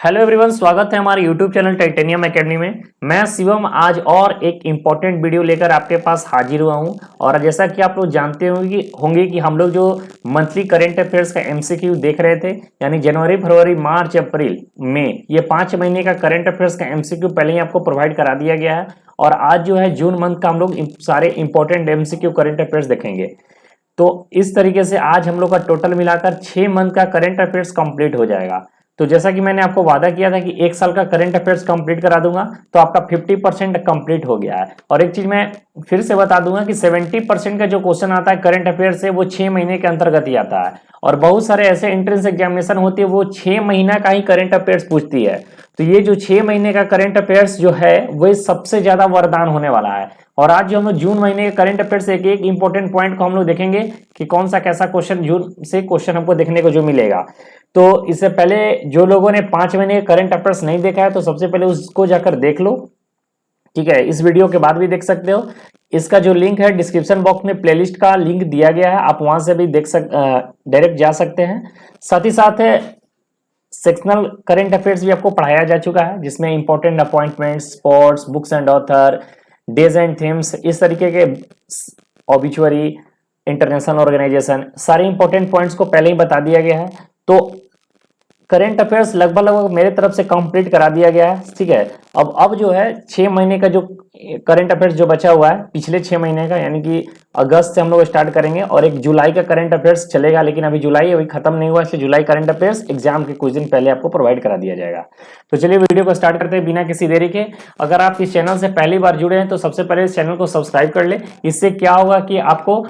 Hello everyone, स्वागत है हमारे यूट्यूब चैनल टाइटेनियम एकेडमी में। मैं शिवम आज और एक इम्पॉर्टेंट वीडियो लेकर आपके पास हाजिर हुआ हूं। और जैसा कि आप लोग जानते होंगे कि हम लोग जो मंथली करंट अफेयर्स का एमसीक्यू देख रहे थे, यानी जनवरी, फरवरी, मार्च, अप्रैल, मई, ये 5 महीने का करंट अफेयर्स का एमसीक्यू पहले ही आपको प्रोवाइड करा दिया गया है। और आज जो है जून मंथ का हम लोग सारे इंपॉर्टेंट एमसीक्यू करंट अफेयर्स देखेंगे। तो इस तरीके से आज हम लोग का टोटल मिलाकर 6 मंथ का करंट अफेयर्स कंप्लीट हो जाएगा। तो जैसा कि मैंने आपको वादा किया था कि 1 साल का करंट अफेयर्स कंप्लीट करा दूंगा, तो आपका 50% कंप्लीट हो गया है। और एक चीज मैं फिर से बता दूंगा कि 70% का जो क्वेश्चन आता है करंट अफेयर से, वो 6 महीने के अंतर्गत ही आता है। और बहुत सारे ऐसे एंट्रेंस एग्जामिनेशन होती है वो 6 महीना का ही करंट अफेयर्स पूछती है। तो ये जो 6 महीने का करंट अफेयर्स जो है वो सबसे ज्यादा वरदान होने वाला है। और आज जो हम लोग जून महीने के करंट अफेयर्स एक एक इंपॉर्टेंट पॉइंट को हम लोग देखेंगे कि कौन सा कैसा क्वेश्चन जून से क्वेश्चन हमको देखने को जो मिलेगा। तो इससे पहले जो लोगों ने 5 महीने के करंट अफेयर्स नहीं देखा है, तो सबसे पहले उसको जाकर देख लो। ठीक है, इस वीडियो के बाद भी देख सकते हो। इसका जो लिंक है डिस्क्रिप्शन बॉक्स में प्लेलिस्ट का लिंक दिया गया है, आप वहां से भी डायरेक्ट जा सकते हैं। साथ ही साथ सेक्शनल करंट अफेयर्स भी आपको पढ़ाया जा चुका है, जिसमें important appointments, sports, books and author, days and themes, इस तरीके के ऑबिचुअरी, इंटरनेशनल ऑर्गेनाइजेशन, सारे इंपॉर्टेंट पॉइंट्स को पहले ही बता दिया गया है। तो करंट अफेयर्स लगभग लगभग मेरे तरफ से कंप्लीट करा दिया गया है। ठीक है, अब जो है 6 महीने का जो करंट अफेयर्स जो बचा हुआ है पिछले 6 महीने का, यानी कि अगस्त से हम लोग स्टार्ट करेंगे और एक जुलाई का करंट अफेयर्स चलेगा। लेकिन अभी जुलाई अभी खत्म नहीं हुआ, इसलिए जुलाई करंट अफेयर्स एग्जाम के कुछ दिन पहले आपको प्रोवाइड करा दिया जाएगा। तो चलिए वीडियो को स्टार्ट करते हैं बिना किसी देरी के। अगर आप इस चैनल से पहली बार जुड़े हैं तो सबसे पहले इस चैनल को सब्सक्राइब कर ले। इससे क्या होगा कि आपको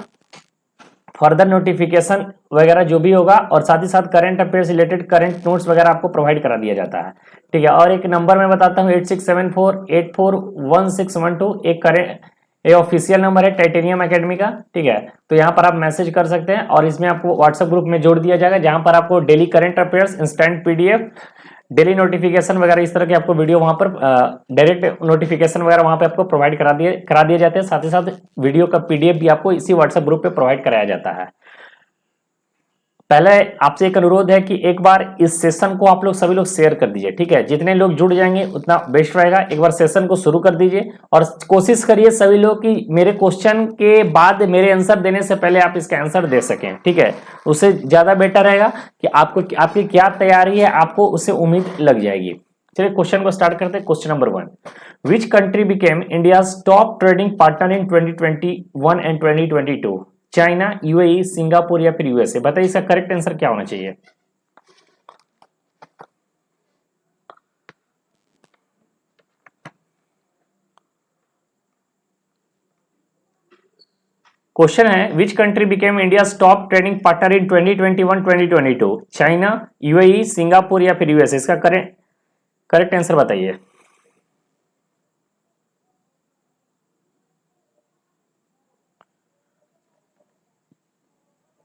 फर्दर नोटिफिकेशन वगैरह जो भी होगा, और साथ ही साथ current affairs related current notes वगैरह आपको प्रोवाइड करा दिया जाता है। ठीक है, और एक नंबर मैं बताता हूँ 8674841612, एक करेंट ये ऑफिशियल नंबर है टाइटेनियम एकेडमी का। ठीक है, तो यहाँ पर आप मैसेज कर सकते हैं और इसमें आपको व्हाट्सएप ग्रुप में जोड़ दिया जाएगा, जहां पर आपको daily current affairs, instant PDF, daily notification वगैरह इस तरह के आपको वीडियो वहां पर डायरेक्ट नोटिफिकेशन वगैरह वहां पे आपको प्रोवाइड करा दिए जाते हैं। साथ ही साथ वीडियो का पीडीएफ भी आपको इसी व्हाट्सएप ग्रुप पे प्रोवाइड कराया जाता है। पहले आपसे एक अनुरोध है कि एक बार इस सेशन को आप लोग सभी लोग शेयर कर दीजिए। ठीक है, जितने लोग जुड़ जाएंगे उतना बेस्ट रहेगा। एक बार सेशन को शुरू कर दीजिए और कोशिश करिए सभी लोग कि मेरे क्वेश्चन के बाद मेरे आंसर देने से पहले आप इसका आंसर दे सकें। ठीक है, उससे ज्यादा बेटर रहेगा कि आपकी क्या तैयारी है, आपको उससे उम्मीद लग जाएगी। चलिए क्वेश्चन को स्टार्ट करते हैं। Question number 1, which country became India's top trading partner in 2021 and 2022? China, UAE, Singapore या फिर यूएसए? बताइए इसका करेक्ट आंसर क्या होना चाहिए। क्वेश्चन है which country became India top trading partner in 2021 2022? China, UAE, Singapore या फिर यूएसए? इसका करेक्ट आंसर बताइए।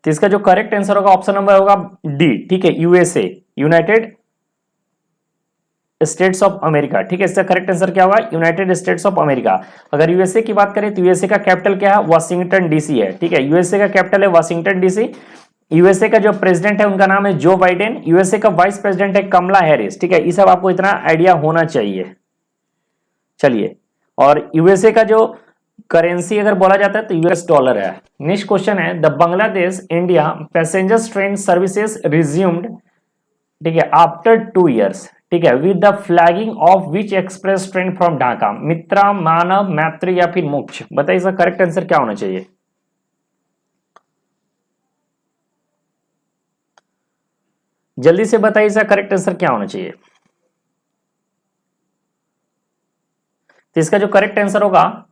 तो इसका जो करेक्ट आंसर होगा ऑप्शन नंबर होगा डी। ठीक है, USA, United states of America. ठीक है, इसका करेक्ट आंसर क्या होगा? United states of America. अगर यूएसए की बात करें तो यूएसए का कैपिटल क्या है? वाशिंगटन डीसी है। ठीक है, यूएसए का कैपिटल है वाशिंगटन डीसी। यूएसए का जो प्रेसिडेंट है उनका नाम है जो बाइडेन। यूएसए का वाइस प्रेसिडेंट है कमला हैरिस। ठीक है, ये सब आपको इतना आइडिया होना चाहिए। चलिए, और यूएसए का जो करेंसी अगर बोला जाता है तो यूएस डॉलर है। नेक्स्ट क्वेश्चन है the Bangladesh India passenger train services resumed, ठीक है, आफ्टर 2 years, ठीक है, with the flagging of which express train from Dhaka? Mitra, Manav, Maitree या फिर मोक्ष? बताइए इसका करेक्ट आंसर क्या होना चाहिए। जल्दी से बताइए इसका करेक्ट आंसर क्या होना चाहिए। तो इसका जो करेक्ट आंसर होगा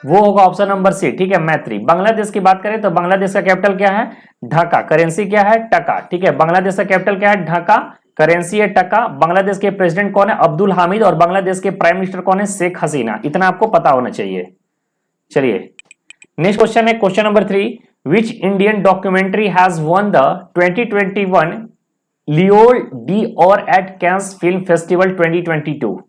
वो होगा ऑप्शन नंबर सी। ठीक है, मैत्री। बांग्लादेश की बात करें तो बांग्लादेश का कैपिटल क्या है? ढाका। करेंसी क्या है? टका। ठीक है, बांग्लादेश का कैपिटल क्या है? ढाका। करेंसी है टका। बांग्लादेश के प्रेसिडेंट कौन है? अब्दुल हामिद। और बांग्लादेश के प्राइम मिनिस्टर कौन है? शेख हसीना। इतना आपको पता होना चाहिए। चलिए नेक्स्ट क्वेश्चन है question number 3, which Indian documentary has won the 2021 लियोल डी और at Cannes film festival 2022?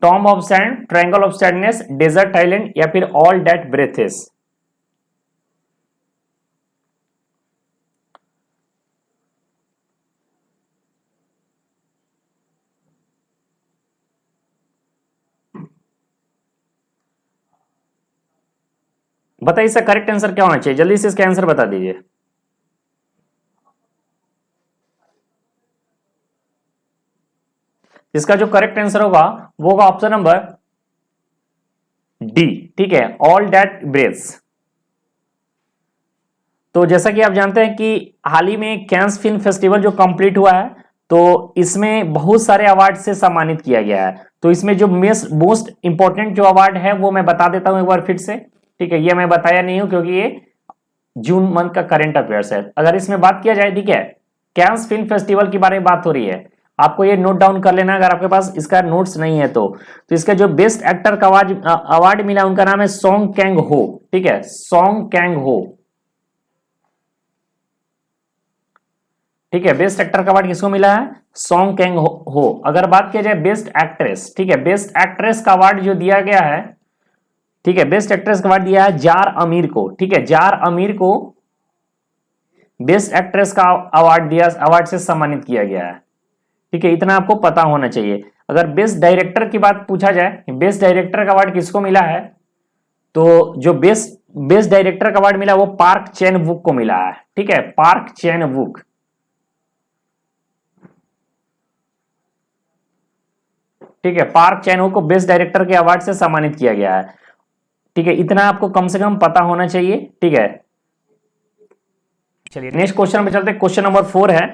Tomb of sand, triangle of sadness, desert island या फिर ऑल दैट ब्रेथेस? बताइए इसका करेक्ट आंसर क्या होना चाहिए, जल्दी से इसका आंसर बता दीजिए। इसका जो करेक्ट आंसर होगा वो होगा ऑप्शन नंबर डी, ठीक है, ऑल दैट ब्रेथ्स। तो जैसा कि आप जानते हैं कि हाल ही में कैंस फिल्म फेस्टिवल जो कंप्लीट हुआ है, तो इसमें बहुत सारे अवार्ड से सम्मानित किया गया है। तो इसमें जो मोस्ट इंपॉर्टेंट जो अवार्ड है वो मैं बता देता हूं एक बार फिर से, ठीक है। ये मैं बताया नहीं हूं क्योंकि ये जून मंथ का करंट अफेयर्स है। अगर इसमें बात किया जाए, ठीक है, कैंस फिल्म फेस्टिवल के बारे में बात हो रही है, आपको ये नोट डाउन कर लेना अगर आपके पास इसका नोट्स नहीं है तो इसका जो बेस्ट एक्टर का अवार्ड मिला उनका नाम है सॉन्ग कैंग हो, ठीक है, सॉन्ग कैंग हो, ठीक है। बेस्ट एक्टर का अवार्ड किसको मिला है, सॉन्ग कैंग हो। अगर बात किया जाए बेस्ट एक्ट्रेस, ठीक है, बेस्ट एक्ट्रेस का अवार्ड जो दिया गया है, ठीक है, बेस्ट एक्ट्रेस का अवार्ड दिया है जार अमीर को, ठीक है, जार अमीर को बेस्ट एक्ट्रेस का अवार्ड से सम्मानित किया गया है, ठीक है। इतना आपको पता होना चाहिए। अगर बेस्ट डायरेक्टर की बात पूछा जाए, बेस्ट डायरेक्टर का अवार्ड किसको मिला है, तो जो बेस्ट बेस्ट डायरेक्टर का अवार्ड मिला वो पार्क चैन वुक को मिला है, ठीक है, पार्क चैन वुक, ठीक है, पार्क चैन वुक को बेस्ट डायरेक्टर के अवार्ड से सम्मानित किया गया है, ठीक है। इतना आपको कम से कम पता होना चाहिए, ठीक है। चलिए नेक्स्ट क्वेश्चन में चलते हैं। क्वेश्चन नंबर 4 है,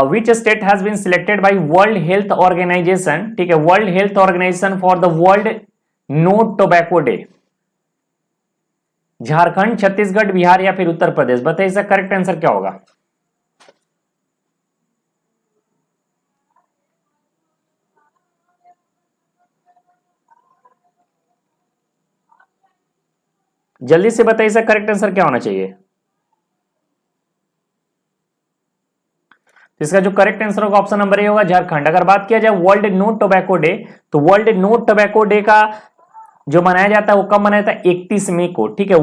which state has been selected by World Health Organization, ठीक है, World Health Organization for the World No Tobacco Day. Jharkhand, Chhattisgarh, Bihar या फिर उत्तर प्रदेश, बताइए इसका करेक्ट आंसर क्या होगा। जल्दी से बताइए इसका करेक्ट आंसर क्या होना चाहिए। इसका जो करेक्ट आंसर होगा ऑप्शन नंबर ए होगा झारखंड। अगर बात किया जाए वर्ल्ड नो टोबैको डे, तो वर्ल्ड नो टोबैको डे का जो मनाया जाता है वो कब मनाया जाता है, 31 मई को, ठीक है,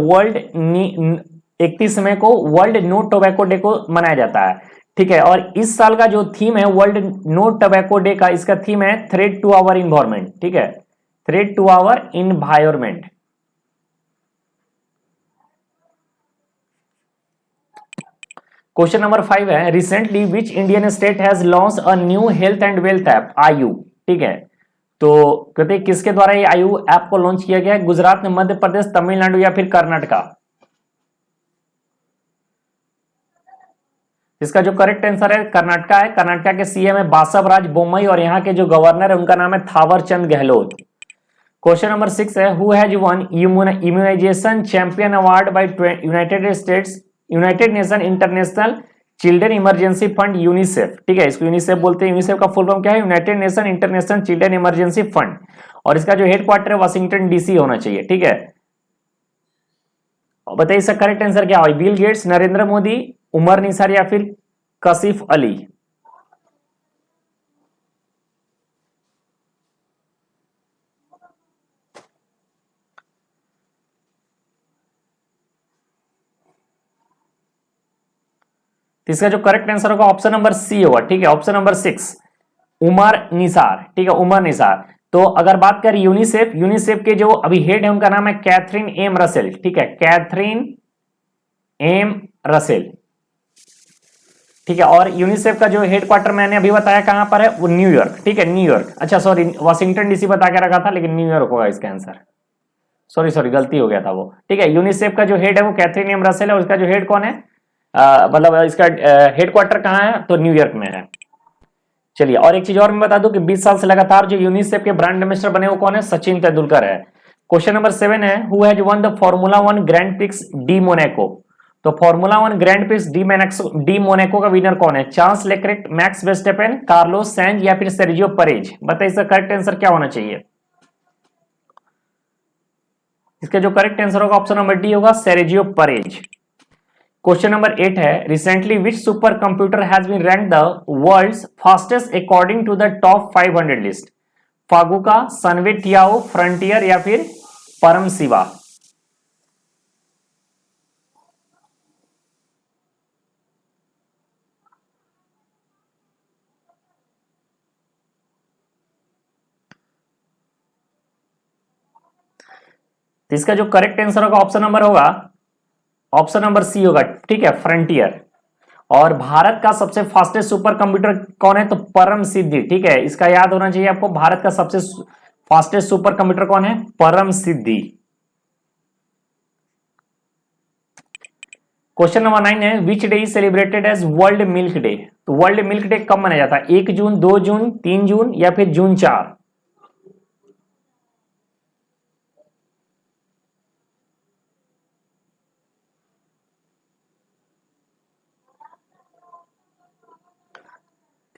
31 मई को वर्ल्ड नो टोबैको डे को मनाया जाता है, ठीक है। और इस साल का जो थीम है वर्ल्ड नो टोबैको डे का, इसका थीम है थ्रेट टू आवर इन्वायरमेंट, ठीक है, threat to our environment. Question number 5 है, recently which Indian state has launch a new health and wealth app Aayu, ठीक है। तो कहते हैं किसके द्वारा ये आयु ऐप को लॉन्च किया गया है, गुजरात में, मध्य प्रदेश, तमिलनाडु या फिर कर्नाटका। इसका जो करेक्ट आंसर है कर्नाटका है। कर्नाटका के सीएम है बासवराज बोम्मई और यहाँ के जो गवर्नर है उनका नाम है थावर चंद गहलोत। क्वेश्चन नंबर 6 है, who has won immunization champion award by United Nation International Children Emergency Fund UNICEF, ठीक है, इसको यूनिसेफ बोलते हैं। यूनिसेफ का फुल फॉर्म क्या है, United Nation International Children Emergency fund, और इसका जो हेडक्वार्टर है वाशिंगटन डीसी होना चाहिए, ठीक है। बताइए इसका करेक्ट आंसर क्या होगा, बिल गेट्स, नरेंद्र मोदी, उमर निसार या फिर कशिफ अली। तो इसका जो करेक्ट आंसर होगा ऑप्शन नंबर सी होगा, ठीक है, ऑप्शन नंबर 6 उमर निसार, ठीक है, उमर निसार। तो अगर बात करें यूनिसेफ, यूनिसेफ के जो अभी हेड है उनका नाम है कैथरीन एम रसेल, ठीक है, कैथरीन एम रसेल, ठीक है। और यूनिसेफ का जो हेडक्वार्टर मैंने अभी बताया कहां पर है, वो न्यूयॉर्क, ठीक है, न्यूयॉर्क, अच्छा सॉरी वाशिंगटन डीसी बता के रखा था लेकिन न्यूयॉर्क होगा इसका आंसर, सॉरी सॉरी गलती हो गया था वो, ठीक है। यूनिसेफ का जो हेड है वो कैथरीन एम रसेल है और उसका जो हेड कौन है, मतलब इसका हेडक्वार्टर कहां है, तो न्यूयॉर्क में है। चलिए और एक चीज और मैं बता दूं कि 20 साल से लगातार जो यूनिसेफ के ब्रांड एम्बेसडर बने वो कौन है, सचिन तेंदुलकर है। क्वेश्चन नंबर 7 है, who has won the formula 1 grand prix de Monaco. तो formula 1 grand prix de Monaco का विनर कौन है, Charles Leclerc, Max Verstappen, Carlos Sainz या फिर सेर्जियो परेज। बताइए इसका करेक्ट आंसर क्या होना चाहिए। इसका जो करेक्ट आंसर होगा ऑप्शन नंबर डी होगा, सेर्जियो परेज। क्वेश्चन नंबर 8 है, recently which super computer has been rank the world's fastest according to the top 500 list. Fugaku, Sunway टियाओ, फ्रंटियर या फिर परम शिवा। इसका जो करेक्ट आंसर होगा ऑप्शन नंबर होगा, ऑप्शन नंबर सी होगा, ठीक है, फ्रंटियर। और भारत का सबसे फास्टेस्ट सुपर कंप्यूटर कौन है? तो परम सिद्धि, ठीक है, इसका याद होना चाहिए आपको। भारत का सबसे फास्टेस्ट सुपर कंप्यूटर कौन है? परम सिद्धि। क्वेश्चन नंबर 9 है, which day is celebrated as World Milk Day? तो वर्ल्ड मिल्क डे कब मनाया जाता है? 1 जून, 2 जून, 3 जून या फिर जून 4?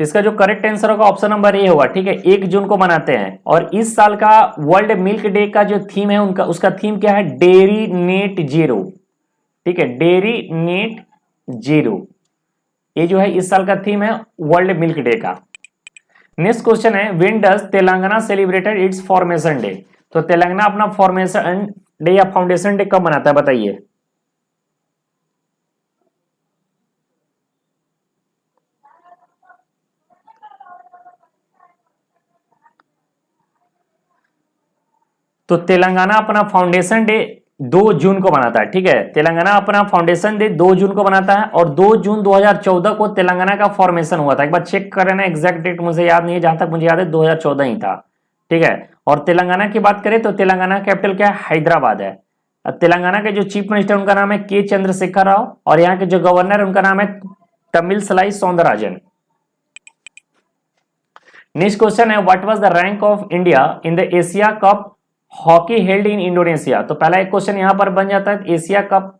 तो इसका जो करेक्ट आंसर होगा ऑप्शन नंबर ए होगा, ठीक है, 1 जून को मनाते हैं। और इस साल का वर्ल्ड मिल्क डे का जो थीम है उनका, उसका थीम क्या है? डेयरी नेट जीरो, ठीक है, डेयरी नेट जीरो, ये जो है इस साल का थीम है वर्ल्ड मिल्क डे का। नेक्स्ट क्वेश्चन है, when does Telangana celebrated it's formation day? तो तेलंगाना अपना फॉर्मेशन डे या फाउंडेशन डे कब मनाता है, बताइए। तो तेलंगाना अपना फाउंडेशन डे 2 जून को मनाता है, ठीक है, तेलंगाना अपना फाउंडेशन डे 2 जून को मनाता है। और 2 जून 2014 को तेलंगाना का फॉर्मेशन हुआ था। एक बार चेक कर लेना, एग्जैक्ट डेट मुझे याद नहीं है, जहां तक मुझे याद है 2014 ही था, ठीक है। और तेलंगाना की बात करें तो तेलंगाना कैपिटल क्या है? हैदराबाद है। तेलंगाना के जो चीफ मिनिस्टर उनका नाम है के चंद्रशेखर राव, और यहाँ के जो गवर्नर है उनका नाम है तमिलसलाई सौंदरराजन। नेक्स्ट क्वेश्चन है, what was the rank of India in the Asia cup hockey held in Indonesia? तो पहला एक क्वेश्चन यहां पर बन जाता है, एशिया कप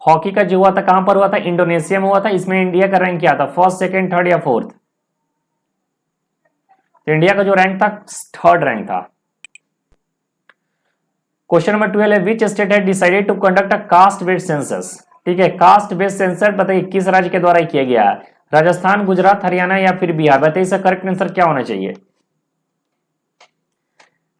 हॉकी का जो हुआ था कहां पर हुआ था? इंडोनेशिया में हुआ था। इसमें इंडिया का रैंक क्या था? फर्स्ट, सेकंड, थर्ड या फोर्थ? तो इंडिया का जो रैंक था, थर्ड रैंक था। क्वेश्चन नंबर 12 है, which state had decided to conduct a caste based census? ठीक है, कास्ट बेस्ड सेंसस बताइए किस राज्य के द्वारा किया गया है? राजस्थान, गुजरात, हरियाणा या फिर बिहार? बताइए इसका करेक्ट आंसर क्या होना चाहिए।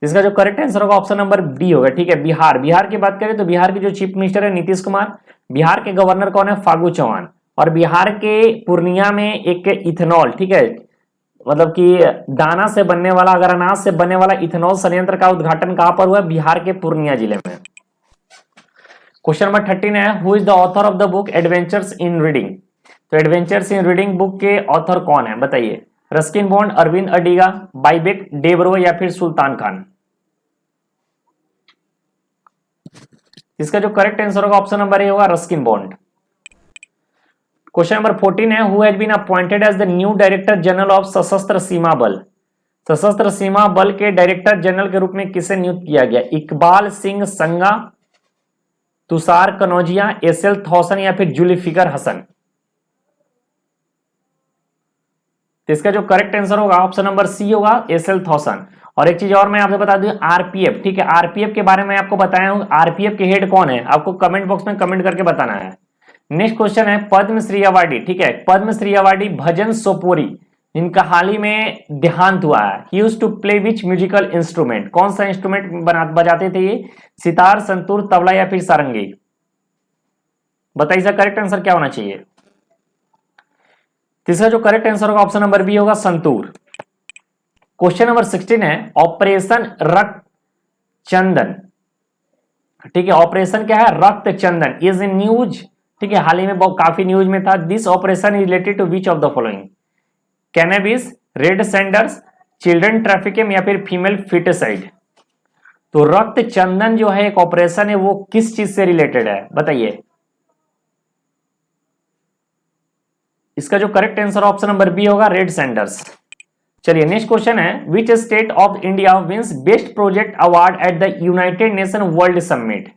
इसका जो करेक्ट आंसर होगा ऑप्शन नंबर डी होगा, ठीक है, बिहार। बिहार की बात करें तो बिहार के जो चीफ मिनिस्टर है नीतीश कुमार, बिहार के गवर्नर कौन है? फागू चौहान। और बिहार के पूर्णिया में एक इथेनॉल, ठीक है, मतलब कि दाना से बनने वाला, अगर अनाज से बनने वाला इथेनॉल संयंत्र का उद्घाटन कहां पर हुआ? बिहार के पूर्णिया जिले में। क्वेश्चन नंबर 13 है, who is the author of the book adventures in reading? तो एडवेंचर्स इन रीडिंग बुक के ऑथर कौन है, बताइए। रस्किन बॉन्ड, अरविंद अडिगा, बाइबेक डेबरो या फिर सुल्तान खान? इसका जो करेक्ट आंसर होगा ऑप्शन नंबर ए होगा, रस्किन बॉन्ड। क्वेश्चन नंबर 14 है, who has been appointed as the new director general of Sashastra Seema बल? सशस्त्र सीमा बल के डायरेक्टर जनरल के रूप में किसे नियुक्त किया गया? इकबाल सिंह संगा, तुषार कनौजिया, एसएल थॉसन या फिर जुल्फिकर हसन? तो इसका जो करेक्ट आंसर होगा ऑप्शन नंबर सी होगा, एसएल थॉसन। और एक चीज और मैं आपको बता दूं, आरपीएफ, ठीक है, आरपीएफ के बारे में आपको बताया हूं, आरपीएफ के हेड कौन है आपको कमेंट बॉक्स में कमेंट करके बताना है। नेक्स्ट क्वेश्चन है, पद्मश्री अवार्डी, ठीक है, पद्मश्री अवार्डी भजन सोपोरी, जिनका हाल ही में देहांत हुआ है, he used to play which musical instrument? कौन सा इंस्ट्रूमेंट बजाते थे ये? सितार, संतूर, तबला या फिर सारंगी? बताइए इसका करेक्ट आंसर क्या होना चाहिए। तीसरा जो करेक्ट आंसर होगा ऑप्शन नंबर बी होगा, संतूर। क्वेश्चन नंबर 16 है, ऑपरेशन रक्त चंदन, ठीक है, ऑपरेशन क्या है? रक्त चंदन इज इन न्यूज, ठीक है, हाल ही में बहुत काफी न्यूज में था। This operation is related to which of the following? Cannabis, red sanders, children trafficking या फिर फीमेल फिटिसाइड? तो रक्त चंदन जो है एक ऑपरेशन है, वो किस चीज से रिलेटेड है, बताइए। इसका जो correct answer option number B होगा, रेड सैंडर्स। चलिए नेक्स्ट क्वेश्चन है, which state of India wins best project award at the United Nation World Summit?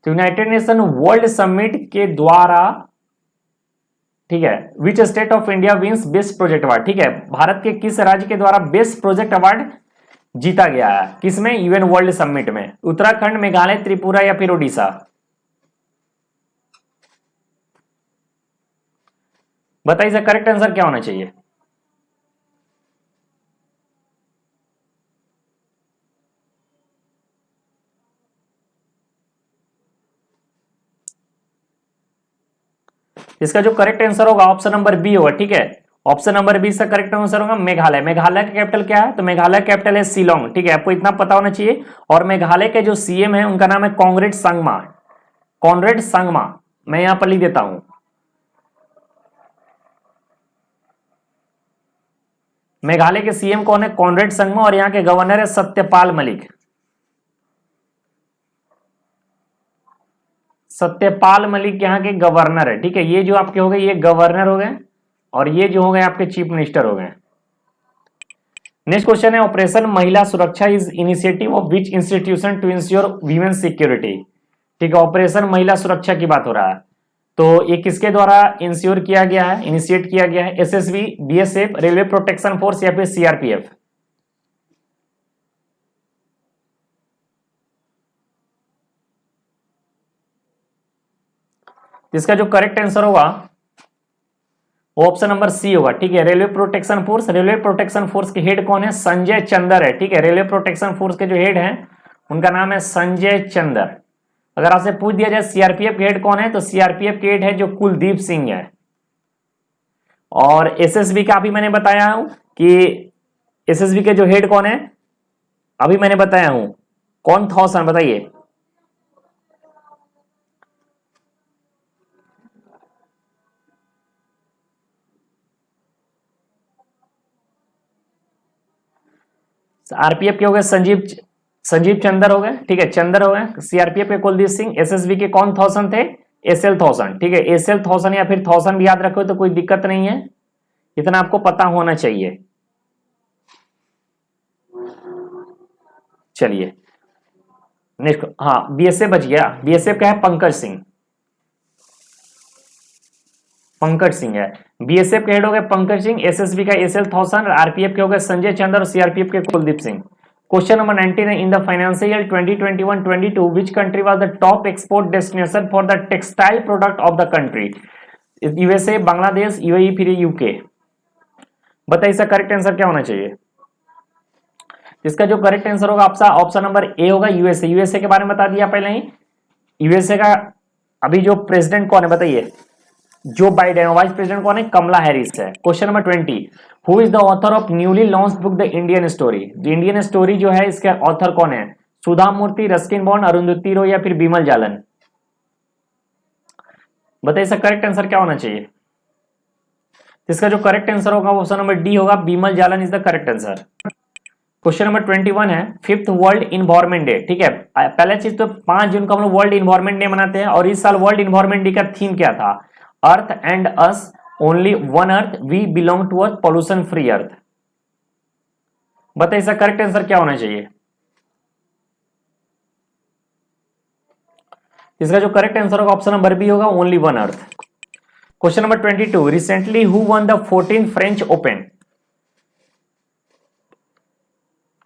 तो यूनाइटेड नेशन वर्ल्ड समिट के द्वारा, ठीक है, which state of India wins best project award, ठीक है, भारत के किस राज्य के द्वारा बेस्ट प्रोजेक्ट अवार्ड जीता गया है? किसमें? यूएन वर्ल्ड समिट में। उत्तराखंड, मेघालय, त्रिपुरा या फिर ओडिशा? बताइए इसका करेक्ट आंसर क्या होना चाहिए। इसका जो करेक्ट आंसर होगा ऑप्शन नंबर बी होगा, ठीक है, ऑप्शन नंबर बी इसका करेक्ट आंसर होगा मेघालय। मेघालय का कैपिटल क्या है? तो मेघालय कैपिटल है शिलोंग। ठीक है, आपको इतना पता होना चाहिए। और मेघालय के जो सीएम है उनका नाम है कॉन्ग्रेड संगमा। कॉन्ग्रेड संगमा, मैं यहां पर लिख देता हूं। मेघालय के सीएम कौन है? कॉन्ग्रेड संगमा। और यहां के गवर्नर है सत्यपाल मलिक। सत्यपाल मलिक यहाँ के गवर्नर है। ठीक है, ये जो आपके हो गए ये गवर्नर हो गए, और ये जो हो गए आपके चीफ मिनिस्टर हो गए। नेक्स्ट क्वेश्चन है, operation Mahila Suraksha is initiative of which institution to ensure women security. ठीक है, ऑपरेशन महिला सुरक्षा की बात हो रहा है, तो ये किसके द्वारा इंश्योर किया गया है, इनिशिएट किया गया है? SSB, BSF, railway protection force या फिर सीआरपीएफ? इसका जो करेक्ट आंसर होगा वो ऑप्शन नंबर सी होगा। ठीक है, railway protection force. Railway protection force के हेड कौन है? संजय चंदर है। ठीक है, रेलवे प्रोटेक्शन फोर्स के जो हेड हैं उनका नाम है संजय चंदर। अगर आपसे पूछ दिया जाए सीआरपीएफ के हेड कौन है, तो सीआरपीएफ के हेड है जो कुलदीप सिंह है। और एसएसबी का अभी मैंने बताया हूं कि एसएसबी के जो हेड कौन है, अभी मैंने बताया हूं कौन था ऑप्शन बताइए। आरपीएफ के हो गए संजीव संजीव चंदर हो गए। ठीक है, चंदर हो गए। सीआरपीएफ के कुलदीप सिंह। एसएसबी के कौन थॉसन थे? एसएल थॉसन। ठीक है, एसएल थॉसन या फिर थॉसन भी याद रखो तो कोई दिक्कत नहीं है, इतना आपको पता होना चाहिए। चलिए नेक्स्ट, हाँ बीएसएफ बच गया। बीएसएफ का है पंकज सिंह। पंकज सिंह है बीएसएफ के हेड हो गए पंकज सिंह। एसएसबी का एसएल थॉसन। आरपीएफ के हो गए संजय चंद्र और सीआरपीएफ के कुलदीप सिंह। क्वेश्चन नंबर 19 है, in the financial year 2021-22 which country was the top export destination for the textile product of the country? USA, Bangladesh, UAE, फिर यूके? बताइए इसका करेक्ट आंसर क्या होना चाहिए? इसका जो करेक्ट आंसर होगा आपका ऑप्शन नंबर ए होगा यूएसए। यूएसए के बारे में बता दिया पहले ही। यूएसए का अभी जो प्रेसिडेंट कौन है बताइए? Joe Biden. वाइस प्रेसिडेंट कौन है? कमला हैरिस है। Question number 20, who is the author of newly launch book the Indian story? The Indian story जो है इसके ऑथर कौन है? सुधा मूर्ति, रस्किन बॉन्ड, अरुंधति रॉय या फिर बिमल जालन? बताइए इसका करेक्ट आंसर क्या होना चाहिए? इसका जो करेक्ट आंसर होगा ऑप्शन नंबर डी होगा, Bimal Jalan is the correct answer. Question number 21 है, फिफ्थ वर्ल्ड इन्वायरमेंट डे। ठीक है, पहले चीज तो 5 जून को हम लोग वर्ल्ड इन्वायरमेंट डे मनाते हैं, और इस साल वर्ल्ड इन्वायरमेंट डे का थीम क्या था? Earth and us, only one earth, we belong to earth, pollution free earth? बताइए इसका करेक्ट आंसर क्या होना चाहिए? इसका जो करेक्ट आंसर होगा ऑप्शन नंबर बी होगा, only one earth. Question number 22, recently who won the 14th French Open?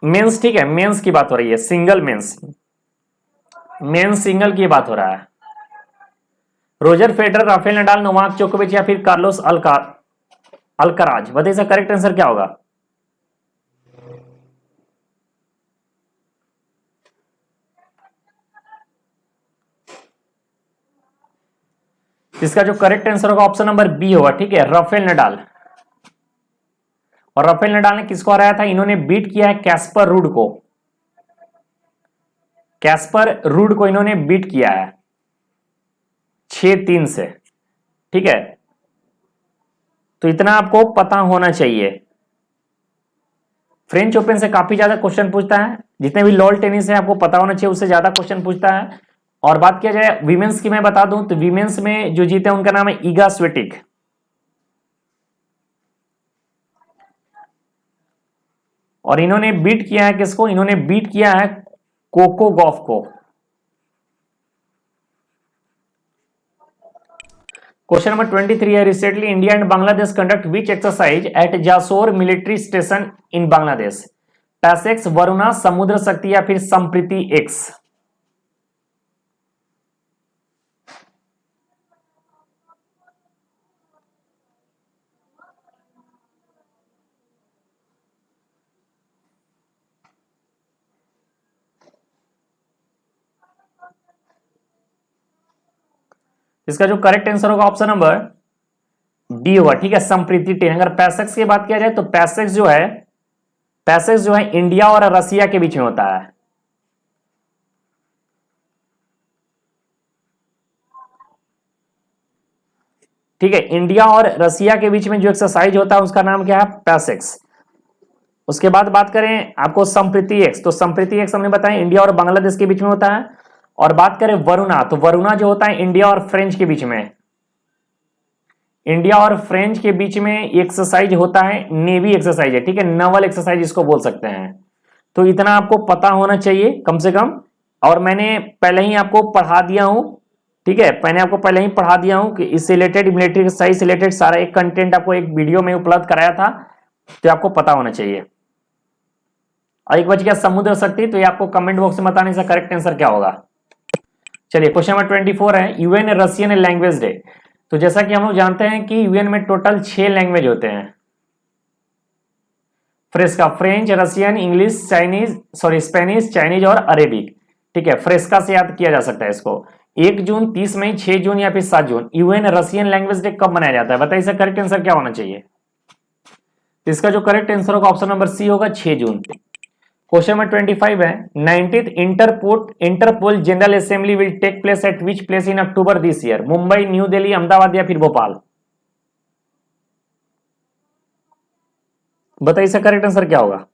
Men's. ठीक है, मेंस की बात हो रही है, सिंगल मेंस। मेंस सिंगल की बात हो रहा है। Roger Federer, Rafael Nadal, Novak जोकोविच या फिर कार्लोस अल्काराज? बताइए इसका करेक्ट आंसर क्या होगा? इसका जो करेक्ट आंसर होगा ऑप्शन नंबर बी होगा। ठीक है, राफेल नडाल। और राफेल नडाल ने किसको हराया था? इन्होंने बीट किया है कैस्पर रूड को। कैस्पर रूड को इन्होंने बीट किया है 6-3 से। ठीक है, तो इतना आपको पता होना चाहिए। फ्रेंच ओपन से काफी ज्यादा क्वेश्चन पूछता है, जितने भी लॉल टेनिस है आपको पता होना चाहिए, उससे ज्यादा क्वेश्चन पूछता है। और बात किया जाए विमेंस की, मैं बता दूं तो विमेंस में जो जीते उनका नाम है ईगा स्वेटिक। और इन्होंने बीट किया है किसको? इन्होंने बीट किया है कोको गॉफ को। क्वेश्चन नंबर 23 है, recently India and Bangladesh conduct which exercise at Jessore military station in Bangladesh? PASSEX, Varuna, Samudra Shakti या फिर संप्रीति एक्स? इसका जो करेक्ट आंसर होगा ऑप्शन नंबर डी होगा, ठीक है, संप्रीति ट्रेन। अगर पैसेक्स की बात किया जाए तो पैसेक्स जो है इंडिया और रसिया के बीच में होता है। ठीक है, इंडिया और रसिया के बीच में जो एक्सरसाइज होता है उसका नाम क्या है, पैसेक्स। उसके बाद बात करें आपको संप्रीति एक्स, तो संप्रीति एक्स हमने बताया इंडिया और बांग्लादेश के बीच में होता है। और बात करें वरुणा, तो वरुणा जो होता है इंडिया और फ्रेंच के बीच में, इंडिया और फ्रेंच के बीच में एक्सरसाइज होता है, नेवी एक्सरसाइज है, ठीक है, नवल एक्सरसाइज इसको बोल सकते हैं। तो इतना आपको पता होना चाहिए कम से कम। और मैंने पहले ही आपको पढ़ा दिया हूं, ठीक है, मैंने आपको पहले ही पढ़ा दिया हूं कि इससे रिलेटेड, मिलिट्री एक्सरसाइज से रिलेटेड सारा एक कंटेंट आपको एक वीडियो में उपलब्ध कराया था, तो आपको पता होना चाहिए। और एक बच गया समुद्र शक्ति, तो ये आपको कमेंट बॉक्स में बताने से करेक्ट आंसर क्या होगा। चलिए क्वेश्चन नंबर 24 है, यूएन रशियन लैंग्वेज डे। तो जैसा कि हम लोग जानते हैं कि यूएन में टोटल 6 लैंग्वेज होते हैं, फ्रेस्का, French, Russian, English, Chinese, sorry Spanish, Chinese और अरेबिक, ठीक है, फ्रेस्का से याद किया जा सकता है इसको। 1 जून, 30 मई, 6 जून या फिर 7 जून, यूएन रशियन लैंग्वेज डे कब मनाया जाता है, बताइए इसका करेक्ट आंसर क्या होना चाहिए। तो इसका जो करेक्ट आंसर होगा ऑप्शन नंबर सी होगा, 6 जून। क्वेश्चन नंबर 25 है, 19th Interpol General Assembly will take place at which place in October this year, Mumbai, New Delhi, Ahmedabad या फिर भोपाल, बताइए इसका करेक्ट आंसर क्या होगा।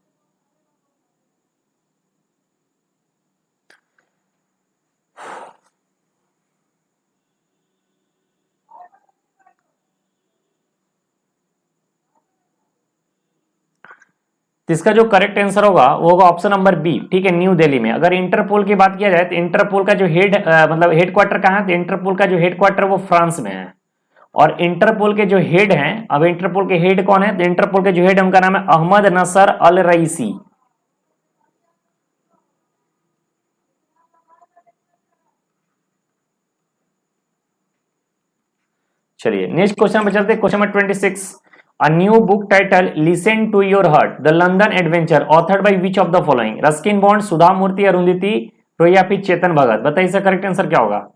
तो इसका जो करेक्ट आंसर होगा वो होगा ऑप्शन नंबर बी, ठीक है, न्यू दिल्ली में। अगर इंटरपोल की बात किया जाए तो इंटरपोल का जो मतलब हेडक्वार्टर कहाँ है, तो इंटरपोल का जो हेडक्वार्टर वो फ्रांस में है। और इंटरपोल के जो हेड हैं, अब इंटरपोल के हेड कौन है, तो इंटरपोल के जो हेड है उनका नाम है अहमद नसर अल रईसी। चलिए नेक्स्ट क्वेश्चन पे चलते हैं, question number 26, a new book title listen to your heart the London adventure authored by which of the following, Ruskin Bond, Sudha Murty, Arundhati Roy या फिर चेतन भगत, बताइए इसका करेक्ट आंसर क्या होगा।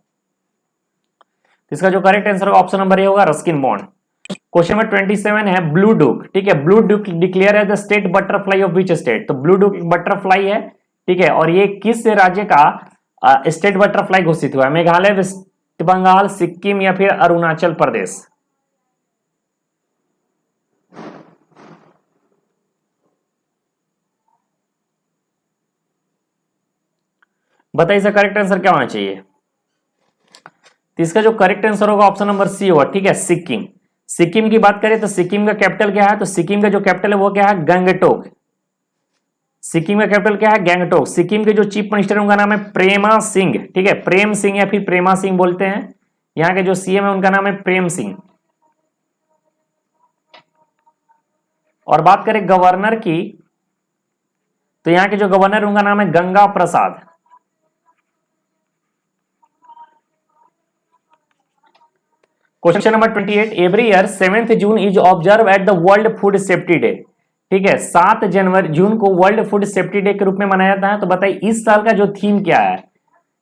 इसका जो करेक्ट आंसर होगा ऑप्शन नंबर ए होगा, रस्किन बॉन्ड। क्वेश्चन नंबर 27 है, ब्लू डुक, ठीक है, blue duke declare as the state butterfly of which state, तो ब्लू डुक एक बटरफ्लाई है, ठीक है, और ये किस राज्य का स्टेट बटरफ्लाई घोषित हुआ है, मेघालय, वेस्ट बंगाल, सिक्किम या फिर अरुणाचल प्रदेश, बताइए इसका करेक्ट आंसर क्या होना चाहिए। तो इसका जो करेक्ट आंसर होगा ऑप्शन नंबर सी होगा, ठीक है, सिक्किम। सिक्किम की बात करें तो सिक्किम का कैपिटल क्या है, तो सिक्किम का जो कैपिटल है वो क्या है, गंगटोक। सिक्किम का कैपिटल क्या है, गंगटोक। सिक्किम के जो चीफ मिनिस्टर उनका नाम है प्रेमा सिंह, ठीक है, प्रेम सिंह या फिर प्रेमा सिंह बोलते हैं। यहाँ के जो सीएम है उनका नाम है प्रेम सिंह। और बात करें गवर्नर की, तो यहाँ के जो गवर्नर उनका नाम है Ganga Prasad. Question number 28, every year 7th June is observe at the world food safety day, ठीक है, 7 जनवरी जून को वर्ल्ड फूड सेफ्टी डे के रूप में मनाया जाता है। तो बताइए इस साल का जो थीम क्या है,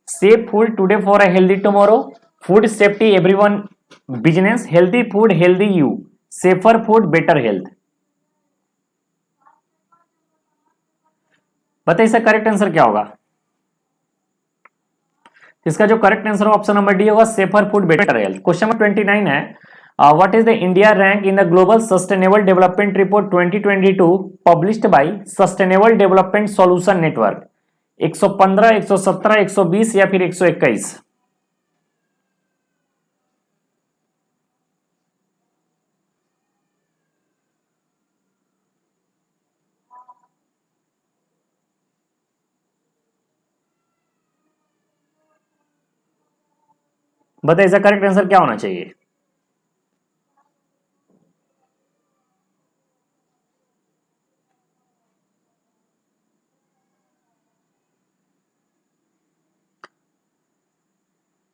safe food today for a healthy tomorrow, food safety everyone business, healthy food healthy you, safer food better health, बताइए इसका करेक्ट आंसर क्या होगा। इसका जो करेक्ट आंसर होगा ऑप्शन नंबर डी होगा, safer food better health. Question number 29 है, what is the India rank in the global sustainable development report 2022 published by sustainable development solution network, 115, 117, 120 या फिर 121, बताइए इसका करेक्ट आंसर क्या होना चाहिए।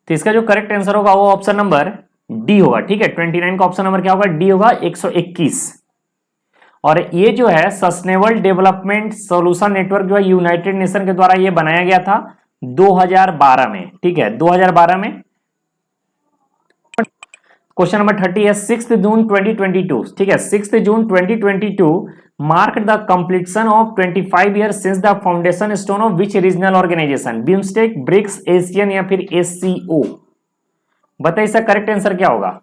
तो इसका जो करेक्ट आंसर होगा वो ऑप्शन नंबर डी होगा, ठीक है, 29 का ऑप्शन नंबर क्या होगा, डी होगा, 121। और ये जो है सस्टेनेबल डेवलपमेंट सॉल्यूशन नेटवर्क जो है यूनाइटेड नेशन के द्वारा ये बनाया गया था 2012 में, ठीक है, 2012 में। क्वेश्चन नंबर 30 है 6 जून 2022, ठीक है, 6 June 2022 mark the completion of 25 years since the foundation stone of which regional organization, BIMSTEC, BRICS, ASEAN या फिर एससीओ। बताइए इसका करेक्ट आंसर क्या होगा।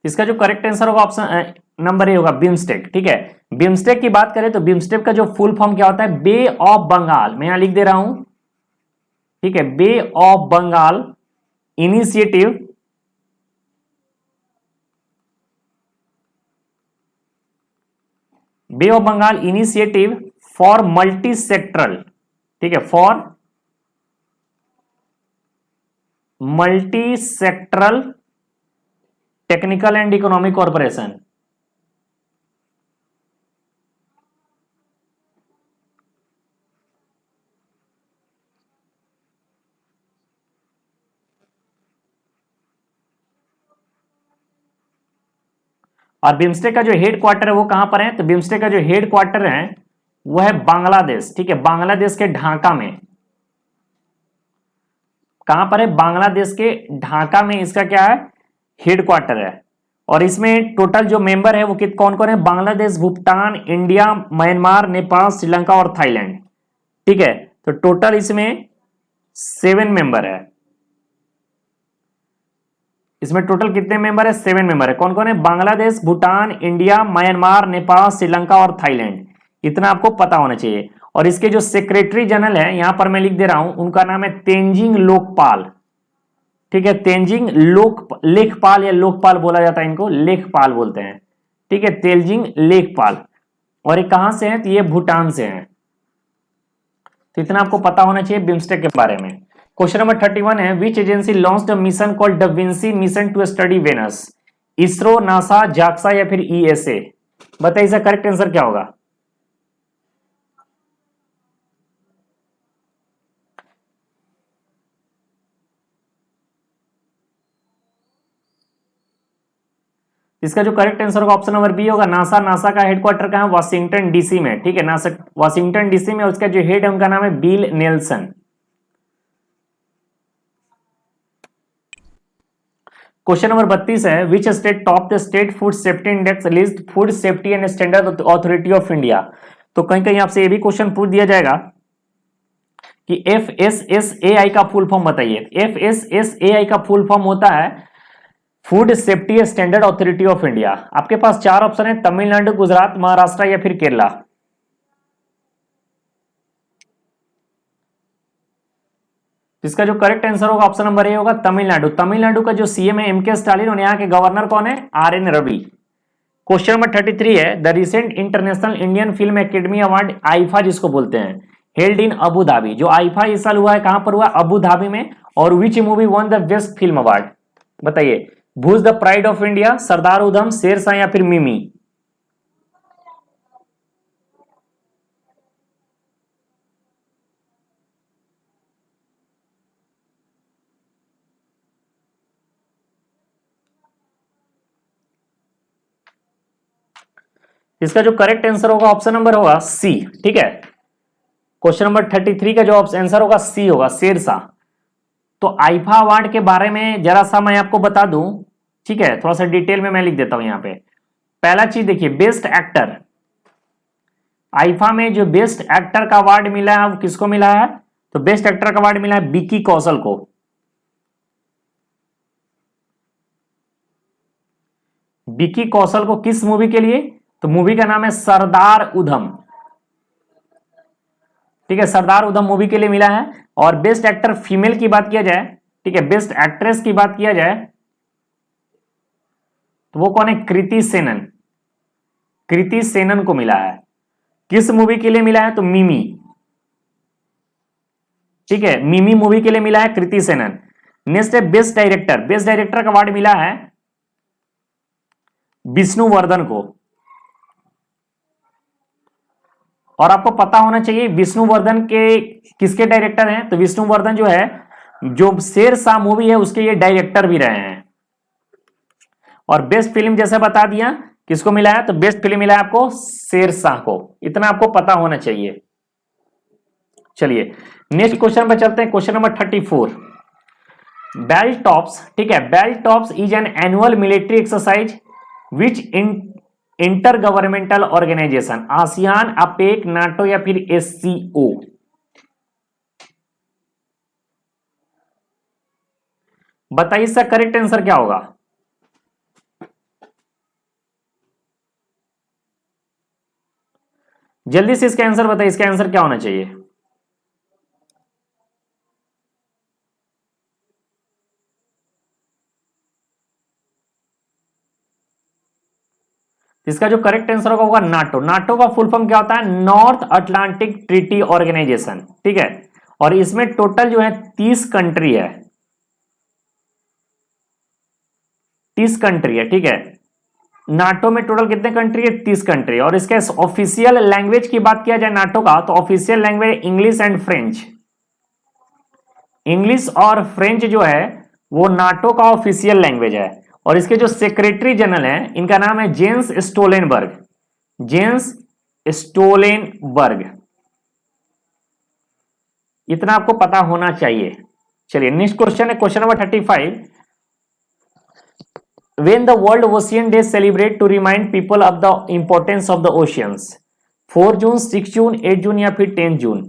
इसका जो करेक्ट आंसर होगा ऑप्शन नंबर ए होगा, बिम्स्टेक, ठीक है। बिम्स्टेक की बात करें तो बिम्स्टेक का जो फुल फॉर्म क्या होता है, बे ऑफ बंगाल, मैं यहां लिख दे रहा हूं, ठीक है, bay of Bengal initiative bay of Bengal initiative for multi sectoral, ठीक है, for multi sectoral technical and economic corporation. और बिम्स्टेक का जो हेड क्वार्टर है वो कहां पर है, तो बिम्स्टेक का जो हेड क्वार्टर है वो है बांग्लादेश, ठीक है, बांग्लादेश के ढाका में। कहां पर है, बांग्लादेश के ढाका में इसका क्या है, हेड क्वार्टर है। और इसमें टोटल जो मेंबर है वो कौन कौन है, बांग्लादेश, भूटान, इंडिया, म्यांमार, नेपाल, श्रीलंका और थाईलैंड, ठीक है। तो टोटल इसमें 7 मेंबर है। इसमें टोटल कितने मेंबर है, 7 मेंबर है। कौन कौन है, बांग्लादेश, भूटान, इंडिया, म्यांमार, नेपाल, श्रीलंका और थाईलैंड। इतना आपको पता होना चाहिए। और इसके जो सेक्रेटरी जनरल है यहां पर मैं लिख दे रहा हूं, उनका नाम है तेंजिंग लोकपाल, ठीक है, तेंजिंग लेखपाल या लोकपाल बोला जाता है, इनको लेखपाल बोलते हैं, ठीक है, तेंजिंग लेखपाल। और ये कहां से हैं, तो ये भूटान से हैं। तो इतना आपको पता होना चाहिए बिम्स्टेक के बारे में। क्वेश्चन नंबर 31 है which agency launched a mission called the Vinci mission to study Venus, ISRO, NASA, JAXA या फिर ईएसए। बताइए इसका करेक्ट आंसर क्या होगा। इसका जो करेक्ट आंसर होगा ऑप्शन नंबर बी होगा, नासा। नासा का हेडक्वार्टर कहां है, वाशिंगटन डीसी में, ठीक है, नासा वाशिंगटन डीसी में। उसका जो हेड है उनका नाम है बिल नेल्सन। क्वेश्चन नंबर 32 है which state top the state food safety index list food safety and standard authority of India. तो कहीं कहीं आपसे ये भी क्वेश्चन पूछ दिया जाएगा कि FSSAI का फुल फॉर्म बताइए। FSSAI का फुल फॉर्म होता है food safety standard authority of India. आपके पास 4 ऑप्शन है, तमिलनाडु, गुजरात, महाराष्ट्र या फिर केरला। इसका जो करेक्ट आंसर होगा ऑप्शन नंबर ए होगा, तमिलनाडु। तमिलनाडु का जो सीएम है MK स्टालिन और यहाँ के गवर्नर कौन है, RN रवि। क्वेश्चन नंबर 33 है the recent international Indian film academy award IIFA जिसको बोलते हैं हेल्ड इन अबू धाबी। जो आईफा इस साल हुआ है कहां पर हुआ, अबू धाबी में। और which movie one the best film award. बताइए, भूज the pride of India, Sardar Udham, Sher Shah या फिर मिमी। इसका जो करेक्ट आंसर होगा ऑप्शन नंबर होगा सी, ठीक है। क्वेश्चन नंबर 33 का जो आंसर होगा सी होगा, शेरशाह। तो आईफा अवार्ड के बारे में जरा सा मैं आपको बता दूं, ठीक है, थोड़ा सा डिटेल में मैं लिख देता हूं यहां पे। पहला चीज देखिए, बेस्ट एक्टर। आईफा में जो बेस्ट एक्टर का अवार्ड मिला है वो किसको मिला है, तो बेस्ट एक्टर का अवार्ड मिला है विकी कौशल को। विकी कौशल को किस मूवी के लिए, तो मूवी का नाम है सरदार उधम, ठीक है, सरदार उधम मूवी के लिए मिला है। और बेस्ट एक्टर फीमेल की बात किया जाए, ठीक है, बेस्ट एक्ट्रेस की बात किया जाए तो वो कौन है, कृति सेनन। कृति सेनन को मिला है। किस मूवी के लिए मिला है, तो मिमी, ठीक है, मिमी मूवी के लिए मिला है कृति सेनन। नेक्स्ट है बेस्ट डायरेक्टर। बेस्ट डायरेक्टर का अवार्ड मिला है विष्णुवर्धन को। और आपको पता होना चाहिए विष्णुवर्धन के किसके डायरेक्टर हैं, तो विष्णुवर्धन जो है जो शेरशाह मूवी है उसके ये डायरेक्टर भी रहे हैं। और बेस्ट फिल्म जैसे बता दिया किसको मिला है, तो बेस्ट फिल्म मिला है आपको शेरशाह को, इतना आपको पता होना चाहिए। चलिए नेक्स्ट क्वेश्चन पर चलते हैं, क्वेश्चन नंबर 34। बेल टॉप्स, ठीक है, bell tops is an annual military exercise which intergovernmental organization, ASEAN, APEC, NATO या फिर एससीओ। बताइए इसका करेक्ट आंसर क्या होगा। जल्दी से इसका आंसर बताइए, इसका आंसर क्या होना चाहिए। इसका जो करेक्ट आंसर होगा नाटो। नाटो का फुल फॉर्म क्या होता है, नॉर्थ अटलांटिक ट्रीटी ऑर्गेनाइजेशन, ठीक है। और इसमें टोटल जो है 30 कंट्री है, 30 कंट्री है, ठीक है। नाटो में टोटल कितने कंट्री है, 30 कंट्री। और इसके ऑफिशियल लैंग्वेज की बात किया जाए नाटो का, तो official language English and French. English और फ्रेंच जो है वो नाटो का ऑफिशियल लैंग्वेज है। और इसके जो सेक्रेटरी जनरल हैं इनका नाम है जेंस स्टोलेनबर्ग, जेंस स्टोलेनबर्ग, इतना आपको पता होना चाहिए। चलिए नेक्स्ट क्वेश्चन है question number 35। When the World Ocean Day celebrate to remind people of the importance of the oceans, 4 जून, 6 जून, 8 जून या फिर 10 जून।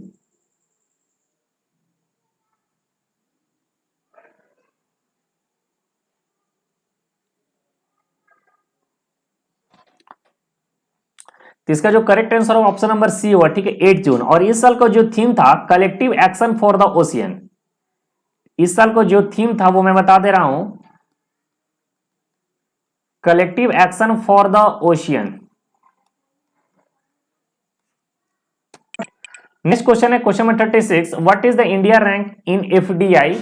तो इसका जो करेक्ट आंसर होगा ऑप्शन नंबर सी होगा, ठीक है, 8 जून। और इस साल का जो थीम था collective action for the ocean, इस साल को जो थीम था वो मैं बता दे रहा हूं, collective action for the ocean. Next question है question number 36। What is the India rank in FDI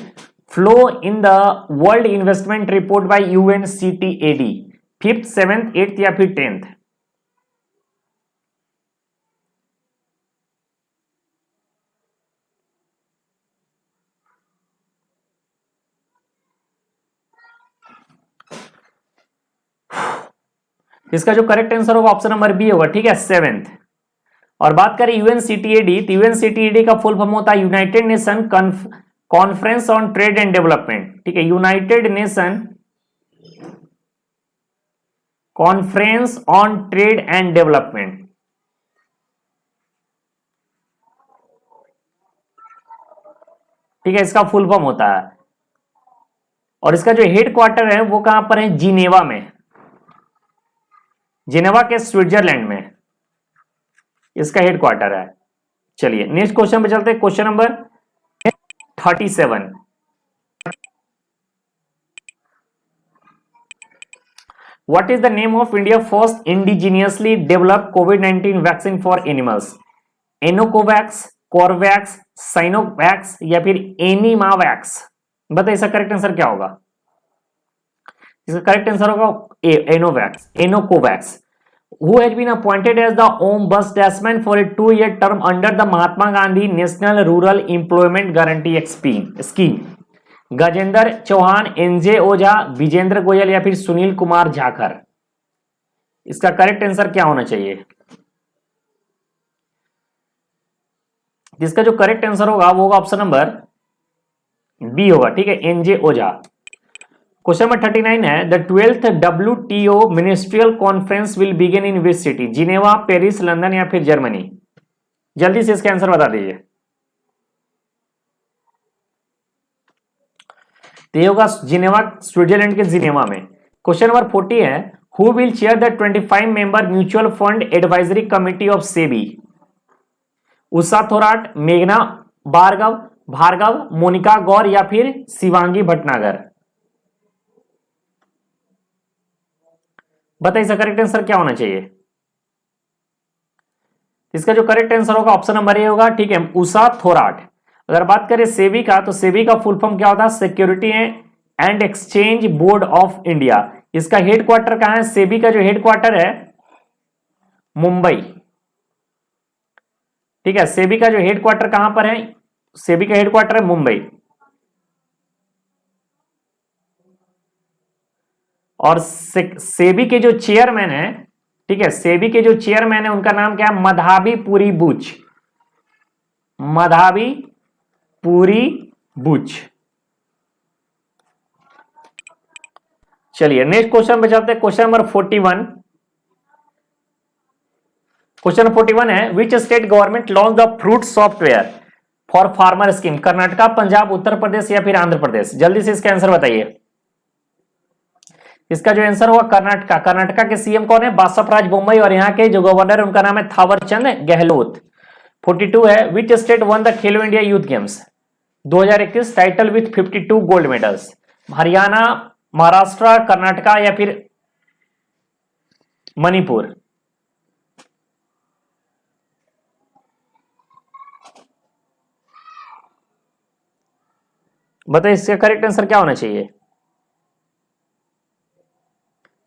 flow in the world investment report by UNCTAD, 5th, 7th, 8th या फिर 10th। इसका जो करेक्ट आंसर होगा ऑप्शन नंबर बी होगा, ठीक है, 7th। और बात करें यूएनसीटीएडी, तो यूएनसीटीएडी का फुल फॉर्म होता है United nation conference on trade and development, ठीक है, United nation conference on trade and development. ठीक है, इसका फुल फॉर्म होता है। और इसका जो हेड क्वार्टर है वो कहां पर है, जिनेवा में, जिनेवा के स्विट्जरलैंड में इसका हेड क्वार्टर है। चलिए नेक्स्ट क्वेश्चन पे चलते हैं, question number 37। What is the name of India first indigenously developed कोविड-19 vaccine for animals, Anocovax, Corvax, Sinovax या फिर एनिमावैक्स। बताइए इसका करेक्ट आंसर क्या होगा। इसका करेक्ट आंसर होगा एनोवैक्स, एनोकोवैक्स। Who has been appointed as the ombudsman for a 2-year term under the Mahatma Gandhi National Rural Employment Guarantee Scheme? Gajendra Chauhan, NJ Ojha, Vijender Goel या फिर सुनील कुमार झाकर। इसका करेक्ट आंसर क्या होना चाहिए। इसका जो करेक्ट आंसर होगा वो होगा ऑप्शन नंबर बी होगा, ठीक है, एनजे ओझा। क्वेश्चन नंबर 39 है, the 12th WTO ministerial conference will begin in which city, Geneva, Paris, London या फिर जर्मनी। जल्दी से इसका आंसर बता दीजिए। तो ये होगा जिनेवा, स्विट्जरलैंड के जिनेवा में। क्वेश्चन नंबर 40 है, who will chair the 25 member mutual fund advisory committee of SEBI, Usha Thorat, मेघना भार्गव, मोनिका गौर या फिर शिवांगी भटनागर। बताइए इसका करेक्ट आंसर क्या होना चाहिए। इसका जो करेक्ट आंसर होगा ऑप्शन नंबर ए होगा, ठीक है, उषा थोराट। अगर बात करें सेबी का, तो सेबी का फुल फॉर्म क्या होता है, security and exchange board of India. इसका हेड क्वार्टर कहां है, सेबी का जो हेड क्वार्टर है मुंबई, ठीक है, सेबी का जो हेड क्वार्टर कहां पर है, सेबी का हेड क्वार्टर है मुंबई। और सेबी के जो चेयरमैन है, ठीक है, सेबी के जो चेयरमैन है उनका नाम क्या है? मधाबी पुरी बुच, मधाबी पुरी बुच। चलिए नेक्स्ट क्वेश्चन पे चलते हैं, क्वेश्चन नंबर 41। क्वेश्चन 41 है, which state government launch the fruit software for farmer scheme? Karnataka, Punjab, Uttar Pradesh या फिर आंध्र प्रदेश? जल्दी से इसका आंसर बताइए। इसका जो आंसर हुआ कर्नाटका। कर्नाटका के सीएम कौन है? बासवराज बोम्मई, और यहाँ के जो गवर्नर है उनका नाम है थावरचंद गहलोत। 42 है, which state one the Khelo India youth games 2021 title with 52 gold medals? Haryana, Maharashtra, Karnataka या फिर मणिपुर? बताइए इसका करेक्ट आंसर क्या होना चाहिए?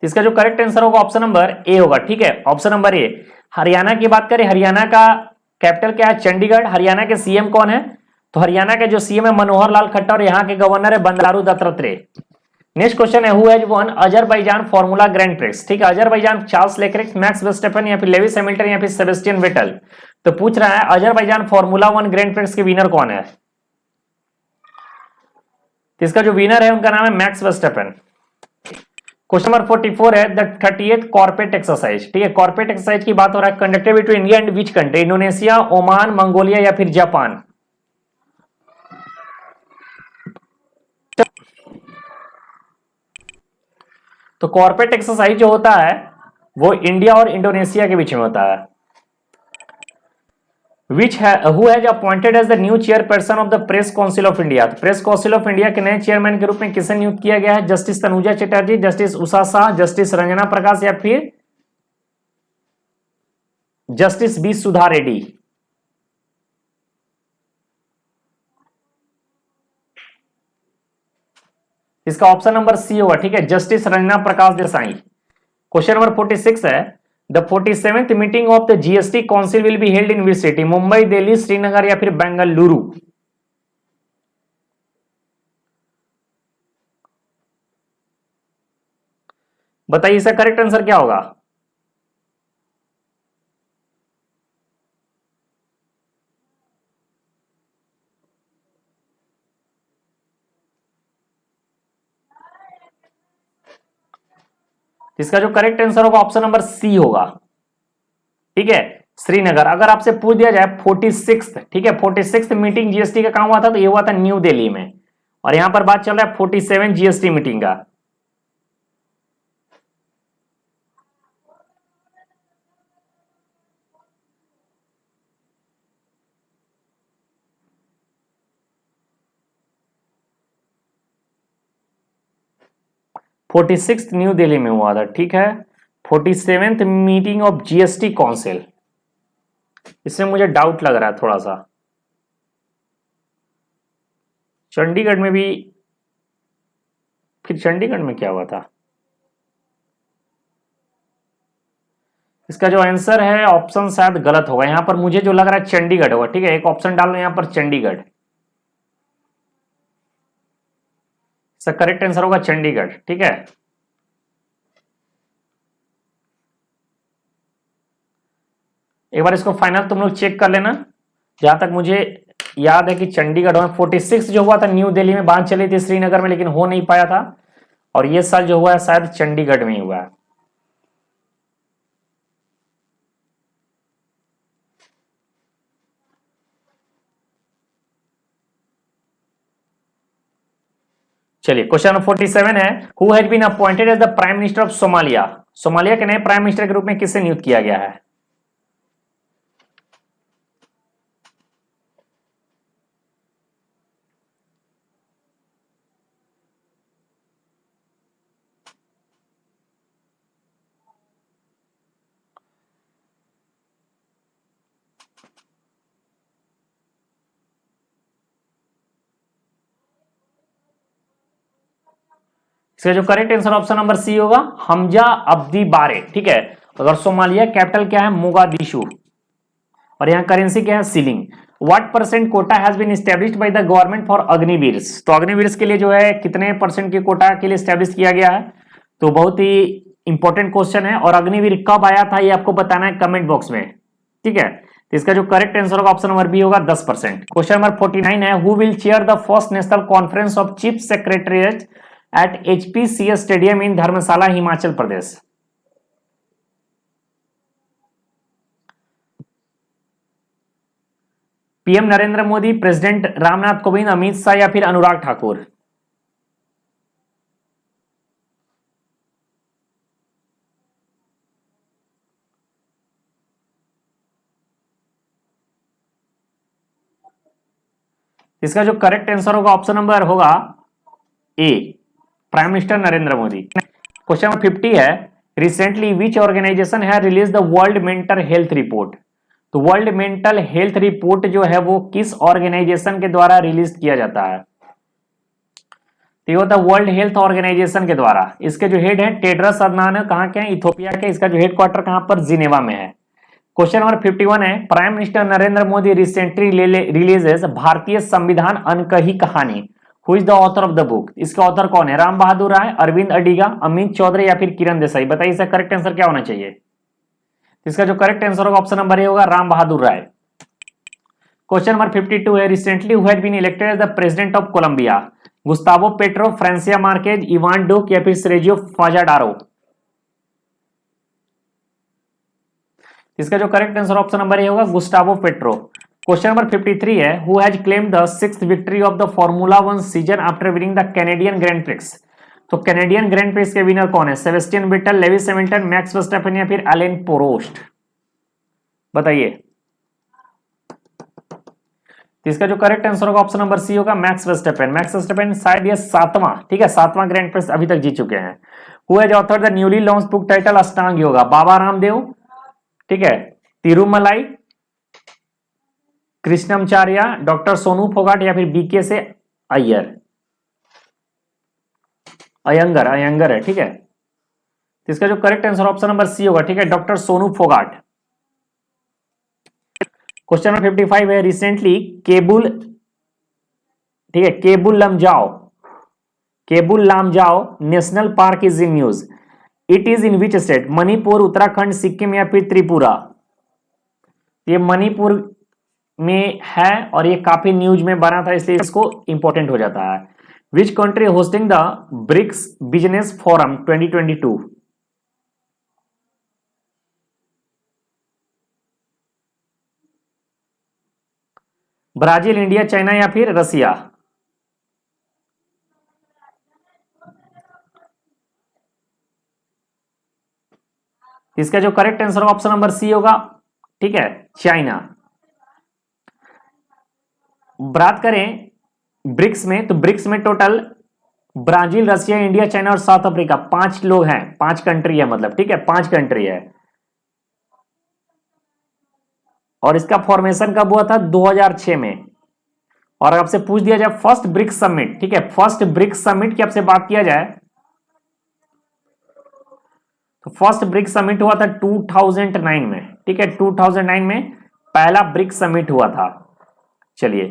इसका जो करेक्ट आंसर होगा ऑप्शन नंबर ए होगा, ठीक है, ऑप्शन नंबर ए। हरियाणा की बात करें, हरियाणा का कैपिटल क्या है? चंडीगढ़। हरियाणा के सीएम कौन है? तो हरियाणा के जो सीएम है मनोहर लाल खट्टर, और यहाँ के गवर्नर है बंडारू दत्तात्रेय। नेक्स्ट क्वेश्चन है, who has one Azerbaijan formula grand prix? ठीक है, अजरबैजान, चार्ल्स लेक्लेक, मैक्स वर्स्टेपन या फिर लेविस हैमिल्टन या फिर सेबेस्टियन वेटल? तो पूछ रहा है अजरबैजान फार्मूला 1 ग्रैंड प्रिक्स के विनर कौन है? इसका जो विनर है उनका नाम है मैक्स वर्स्टेपन। क्वेश्चन नंबर 44 है, द 30th कॉर्पोरेट एक्सरसाइज, ठीक है, कॉर्पोरेट एक्सरसाइज की बात हो रहा है, conducted between India and which country? Indonesia, Oman, Mongolia या फिर जापान? तो कॉर्पोरेट एक्सरसाइज जो होता है वो इंडिया और इंडोनेशिया के बीच में होता है। Who has appointed as the new chairperson of the Press Council of India? Press Council of India के नए चेयरमैन के रूप में किसे नियुक्त किया गया है? Justice Tanuja Chatterjee, justice Usha Shah, justice Ranjana Prakash या फिर जस्टिस बी सुधा रेड्डी? इसका ऑप्शन नंबर सी होगा, ठीक है, justice Ranjana Prakash Desai. Question number 46 है, the 47th meeting of the GST council will be held in which city? Mumbai, Delhi, Srinagar या फिर बेंगलुरु? बताइए इसका करेक्ट आंसर क्या होगा? इसका जो करेक्ट आंसर होगा ऑप्शन नंबर सी होगा, ठीक है, श्रीनगर। अगर आपसे पूछ दिया जाए 46, ठीक है, 46 मीटिंग जीएसटी का कहां हुआ था? तो ये हुआ था न्यू दिल्ली में, और यहां पर बात चल रहा है 47 जीएसटी मीटिंग का। फोर्टी सिक्स न्यू दिल्ली में हुआ था, ठीक है। 47th meeting of GST council, इसमें मुझे डाउट लग रहा है थोड़ा सा। चंडीगढ़ में भी, फिर चंडीगढ़ में क्या हुआ था? इसका जो आंसर है ऑप्शन शायद गलत होगा, यहां पर मुझे जो लग रहा है चंडीगढ़ होगा, ठीक है, एक ऑप्शन डाल लो यहां पर चंडीगढ़। इसका करेक्ट आंसर होगा चंडीगढ़, ठीक है। एक बार इसको फाइनल तुम लोग चेक कर लेना। जहां तक मुझे याद है कि चंडीगढ़ में 46 जो हुआ था न्यू दिल्ली में, बात चली थी श्रीनगर में लेकिन हो नहीं पाया था, और ये साल जो हुआ है शायद चंडीगढ़ में ही हुआ है। चलिए क्वेश्चन नंबर 47 है, who has been appointed as the prime minister of Somalia? Somalia के नए प्राइम मिनिस्टर के रूप में किसे नियुक्त किया गया है? इसका जो correct answer option number C होगा, हमजा अब्दी बारे, ठीक है। अगर सोमालिया कैपिटल क्या है? मोगादिशु, और यहां करेंसी क्या है? Shilling. What percent quota has been established by the government for Agniveers? तो अग्निवीर्स के लिए जो है कितने परसेंट की कोटा के लिए एस्टैब्लिश किया गया है? तो बहुत ही इंपॉर्टेंट क्वेश्चन है, और अग्निवीर कब आया था ये आपको बताना है कमेंट बॉक्स में, ठीक है। तो इसका जो करेक्ट आंसर होगा ऑप्शन नंबर बी होगा 10%। क्वेश्चन नंबर 49 है, who will chair the first national conference of chief secretariat at HPCS stadium in Dharamshala, Himachal Pradesh. PM Narendra Modi, president Ramnath Kovind, Amit Shah या फिर अनुराग ठाकुर। इसका जो करेक्ट आंसर होगा ऑप्शन नंबर होगा a, prime minister Narendra Modi. Question number 50 है, recently which organisation has release the world mental health report. तो world mental health report जो है वो किस ऑर्गेनाइजेशन के द्वारा रिलीज किया जाता है। तो ये होता है वर्ल्ड हेल्थ ऑर्गेनाइजेशन के द्वारा। इसके जो हेड है टेड्रस अदनान, कहाँ के हैं, इथोपिया के। इसका जो हेडक्वार्टर कहां पर, जिनेवा में है। क्वेश्चन नंबर 51 है, prime minister Narendra Modi recently releases भारतीय संविधान अनकही कहानी, who is the author of the book. इसका ऑथर कौन है, राम बहादुर राय, अरविंद अडिगा, अमित चौधरी या फिर किरण देसाई। बताइए इसका करेक्ट आंसर क्या होना चाहिए। इसका जो करेक्ट आंसर होगा ऑप्शन नंबर ए होगा, राम बहादुर राय। क्वेश्चन नंबर 52 है, recently who had been elected as the president of Colombia, Gustavo Petro, Francia Marquez, Ivan Duque या फिर सेर्जियो फाजाडारो। इसका जो correct answer option number A होगा, गुस्तावो पेट्रो। क्वेश्चन नंबर 53 है, who has claimed the 6th victory of the formula 1 season after winning the Canadian grand prix. तो Canadian grand prix के winner कौन है, Sebastian Vettel, Lewis Hamilton, max Verstappen या फिर Allen प्रोस्ट। बताइए। इसका जो करेक्ट आंसर होगा ऑप्शन नंबर सी होगा, मैक्स वर्स्टेपन। मैक्स वर्स्टेपन शायद ये 7वां, ठीक है, 7वां ग्रैंड प्रिक्स अभी तक जीत चुके हैं। Who has authored the newly launch book title अष्टांग योगा, बाबा रामदेव, ठीक है, तिरुमलाई, कृष्णमचार्य, डॉक्टर सोनू फोगाट या फिर बीके से अय्यर, अयंगर है, ठीक है। तो इसका जो correct answer option number C होगा, ठीक है, doctor Sonu Phogat. Question number 55 है, रिसेंटली केबुल, ठीक है, Keibul Lamjao national park is in news, it is in which state, Manipur, Uttarakhand, Sikkim या फिर त्रिपुरा। ये मणिपुर में है और ये काफी न्यूज में बना था, इसलिए इसको इंपॉर्टेंट हो जाता है। Which country hosting the BRICS business forum 2022। Brazil, India, China या फिर रसिया। इसका जो correct answer option number C होगा, ठीक है, चाइना। बात करें ब्रिक्स में, तो ब्रिक्स में टोटल ब्राजील, रसिया, इंडिया, चाइना और साउथ अफ्रीका 5 लोग हैं, 5 कंट्री है मतलब, ठीक है, 5 कंट्री है। और इसका फॉर्मेशन कब हुआ था, 2006 में। और आपसे पूछ दिया जाए फर्स्ट ब्रिक्स समिट, ठीक है, फर्स्ट ब्रिक्स समिट की आपसे बात किया जाए तो फर्स्ट ब्रिक्स समिट हुआ था 2009 में, ठीक है, 2009 में पहला ब्रिक्स समिट हुआ था। चलिए,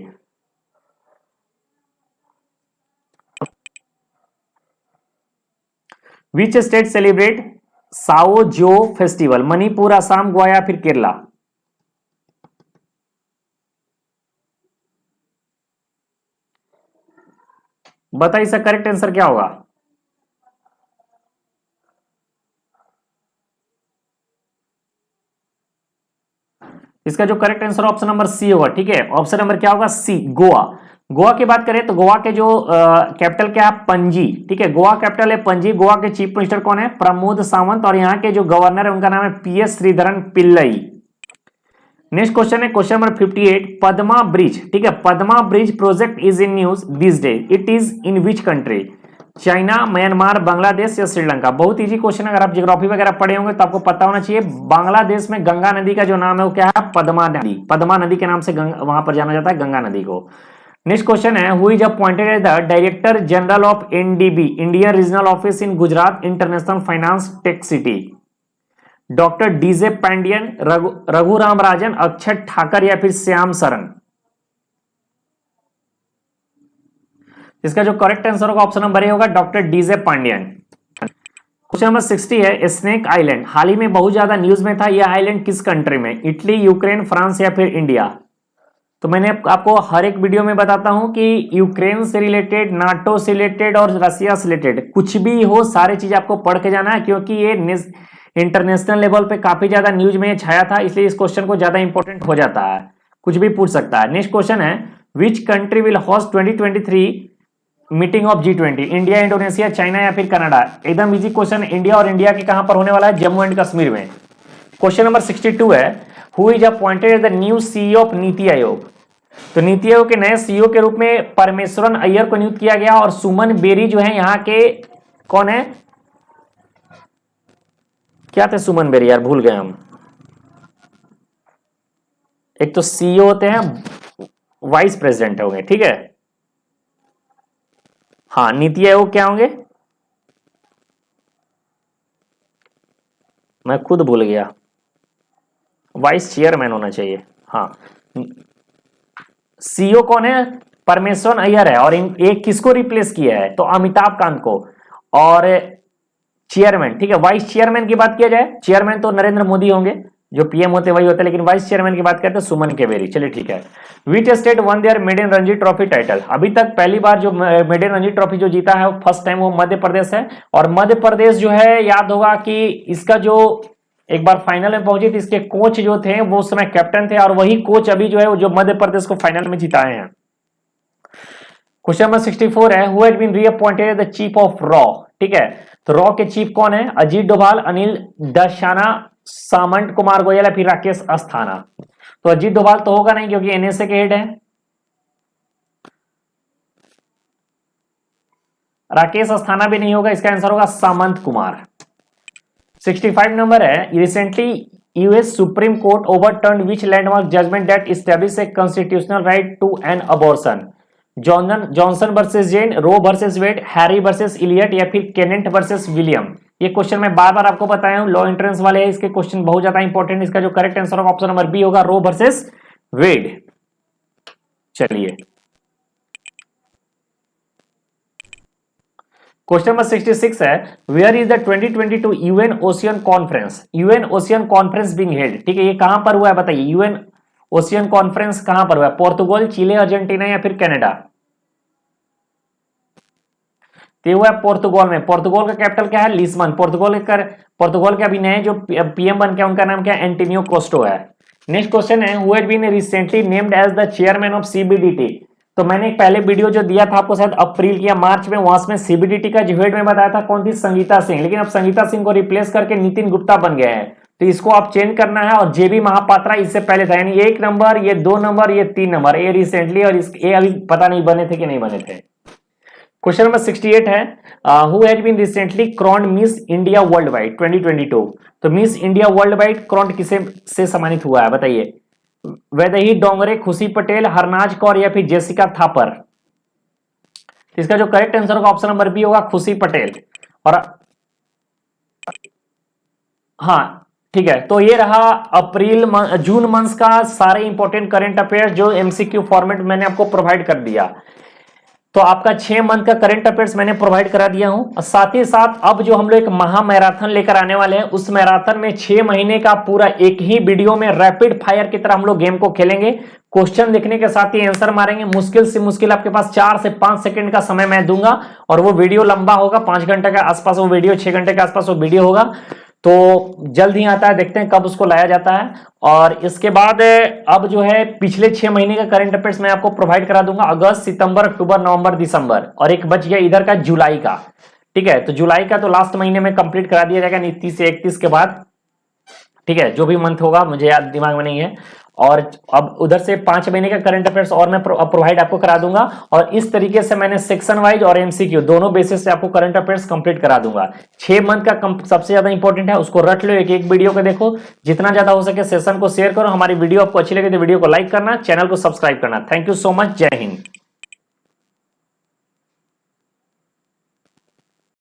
विच स्टेट सेलिब्रेट साओ जो फेस्टिवल, मणिपुर, असम, गोवा या फिर केरला। बताइए इसका करेक्ट आंसर क्या होगा। इसका जो correct answer option number C होगा, ठीक है, ऑप्शन नंबर क्या होगा, सी, गोवा। गोवा की बात करें तो गोवा के जो कैपिटल क्या है, पणजी, ठीक है, गोवा कैपिटल है पणजी। गोवा के चीफ मिनिस्टर कौन है, प्रमोद सावंत, और यहाँ के जो गवर्नर है उनका नाम है PS Sreedharan Pillai. Next question है क्वेश्चन नंबर 58, पद्मा ब्रिज, ठीक है, Padma bridge project is in news this day, it is in which country, China, Myanmar, Bangladesh या श्रीलंका। बहुत इजी क्वेश्चन, अगर आप ज्योग्राफी वगैरह पढ़े होंगे तो आपको पता होना चाहिए। बांग्लादेश में गंगा नदी का जो नाम है वो क्या है, पद्मा नदी। पद्मा नदी के नाम से वहां पर जाना जाता है, गंगा नदी को। नेक्स्ट क्वेश्चन है, who is appointed as the director general of NDB, Indian regional office in Gujarat international finance tech city, doctor DJ Pandian, Raghuram Rajan, Akshat Thakar या फिर श्याम सरन। इसका जो करेक्ट आंसर होगा ऑप्शन नंबर ए होगा, doctor DJ Pandian. Question number 60 है स्नेक आइलैंड हाल ही में बहुत ज्यादा न्यूज में था। यह आइलैंड किस कंट्री में, इटली, यूक्रेन, फ्रांस या फिर इंडिया। तो मैंने आपको हर एक वीडियो में बताता हूं कि यूक्रेन से रिलेटेड, नाटो से रिलेटेड और रसिया से रिलेटेड कुछ भी हो, सारी चीज आपको पढ़ के जाना है, क्योंकि ये इंटरनेशनल लेवल पे काफी ज्यादा न्यूज में छाया था, इसलिए इस क्वेश्चन को ज्यादा इंपॉर्टेंट हो जाता है, कुछ भी पूछ सकता है। नेक्स्ट क्वेश्चन है which country will host 2023 meeting of G20, India, Indonesia, China या फिर कनाडा। एकदम इजी क्वेश्चन, इंडिया और इंडिया के कहां पर होने वाला है, जम्मू एंड कश्मीर में। क्वेश्चन नंबर 62 है who is appointed as the new CEO of NITI Aayog. तो नीति आयोग के नए CEO के रूप में परमेश्वरन अय्यर को नियुक्त किया गया, और सुमन बेरी जो है यहाँ के कौन है, क्या थे सुमन बेरी, यार भूल गए हम। एक तो CEO होते हैं, वाइस प्रेसिडेंट होंगे, ठीक है। हाँ, नीति आयोग क्या होंगे, मैं खुद भूल गया, वाइस चेयरमैन होना चाहिए। हाँ, CEO कौन है, परमेश्वरन अय्यर है, और एक किसको रिप्लेस किया है, तो अमिताभ कांत को। और चेयरमैन, ठीक है, वाइस चेयरमैन की बात किया जाए, चेयरमैन तो नरेंद्र मोदी होंगे, जो PM होते वही होते, लेकिन वाइस चेयरमैन की बात करते हैं सुमन केवेरी। चलिए ठीक है। Which state won their maiden Ranji trophy title. अभी तक पहली बार जो मेडन रणजी ट्रॉफी जो जीता है, फर्स्ट टाइम, वो मध्य प्रदेश है। और मध्य प्रदेश जो है, याद होगा कि इसका जो एक बार फाइनल में पहुंची थी, इसके कोच जो थे वो उस समय कैप्टन थे, और वही कोच अभी जो है जो मध्य प्रदेश को फाइनल में जिताए हैं। क्वेश्चन नंबर 64 है who had been reappointed as the chief of रॉ। ठीक है, तो रॉ के चीफ कौन है, अजीत डोभाल, अनिल दशाना, सामंत कुमार गोयल या फिर राकेश अस्थाना। तो अजीत डोभाल तो होगा नहीं, क्योंकि NSA के हेड है। राकेश अस्थाना भी नहीं होगा, इसका आंसर होगा सामंत कुमार। 65 नंबर है recently US supreme court overturned which landmark judgement that establish a constitutional right to an abortion. Johnson versus Jane, Roe versus Wade, Harry versus Elliot या फिर केनेंट वर्सेस विलियम। ये क्वेश्चन मैं बार बार आपको बताया हूं, लॉ एंट्रेंस वाले हैं, इसके क्वेश्चन बहुत ज्यादा इंपॉर्टेंट। इसका जो करेक्ट आंसर होगा ऑप्शन नंबर बी होगा, रो वर्सेस वेड। चलिए क्वेश्चन नंबर 66 है where is the 2022 UN ocean conference. UN ocean conference being held. ठीक है, ये कहां पर हुआ है बताइए, UN ओशियन कॉन्फ्रेंस कहां पर हुआ है, पोर्तुगल, चिले, अर्जेंटीना या फिर कनाडा। तो हुआ है पोर्तुगल में। पोर्तुगल का कैपिटल क्या है, लिस्बन। पोर्तुगल के अभी नए जो PM बन के उनका नाम क्या है, एंटोनियो कोस्टा है। नेक्स्ट क्वेश्चन है who had been recently named as the chairman of CBDT। तो मैंने एक पहले वीडियो जो दिया था आपको शायद अप्रैल या मार्च में, वहां में CBDT का जो हेड में बताया था कौन थी, संगीता सिंह। लेकिन अब संगीता सिंह को रिप्लेस करके नितिन गुप्ता बन गए हैं, तो इसको आप चेंज करना है। और JB महापात्रा इससे पहले था, यानी 1 नंबर, ये 2 नंबर, ये 3 नंबर, ये रिसेंटली, और ये अभी पता नहीं बने थे कि नहीं बने थे। क्वेश्चन नंबर 68 है who had been recently crowned miss India world wide 2022। तो miss India world wide crowned किसे से सम्मानित हुआ है बताइए, वैदेही डोंगरे, खुशी पटेल, हरनाज कौर या फिर जेसिका थापर। इसका जो करेक्ट आंसर होगा ऑप्शन नंबर बी होगा, खुशी पटेल। और हाँ ठीक है, तो ये रहा जून मंथ का सारे इंपॉर्टेंट करंट अफेयर्स जो MCQ फॉर्मेट मैंने आपको प्रोवाइड कर दिया। तो आपका 6 मंथ का करंट अफेयर्स मैंने प्रोवाइड करा दिया हूं। और साथ ही साथ अब जो हम लोग एक महा मैराथन लेकर आने वाले हैं, उस मैराथन में 6 महीने का पूरा एक ही वीडियो में रैपिड फायर की तरह हम लोग गेम को खेलेंगे। क्वेश्चन देखने के साथ ही आंसर मारेंगे। मुश्किल से मुश्किल आपके पास 4 से 5 सेकंड का समय मैं दूंगा, और वो वीडियो लंबा होगा, 5 घंटे के आसपास वो वीडियो, 6 घंटे के आसपास वो वीडियो होगा। तो जल्द ही आता है, देखते हैं कब उसको लाया जाता है। और इसके बाद अब जो है पिछले 6 महीने का करंट अफेयर्स मैं आपको प्रोवाइड करा दूंगा, अगस्त, सितंबर, अक्टूबर, नवंबर, दिसंबर, और एक बच गया इधर का जुलाई का। ठीक है, तो जुलाई का तो लास्ट महीने में कंप्लीट करा दिया जाएगा, 30 से 31 के बाद। ठीक है, जो भी मंथ होगा मुझे याद दिमाग में नहीं है। और अब उधर से 5 महीने का करंट अफेयर्स और मैं प्रोवाइड आपको करा दूंगा। और इस तरीके से मैंने सेक्शन वाइज और MCQ दोनों बेसिस से आपको करंट अफेयर्स कंप्लीट करा दूंगा। 6 मंथ का सबसे ज्यादा इंपॉर्टेंट है, उसको रट लो, एक वीडियो को देखो, जितना ज्यादा हो सके सेशन को शेयर करो। हमारी वीडियो आपको अच्छी लगे तो वीडियो को लाइक करना, चैनल को सब्सक्राइब करना। थैंक यू सो मच, जय हिंद।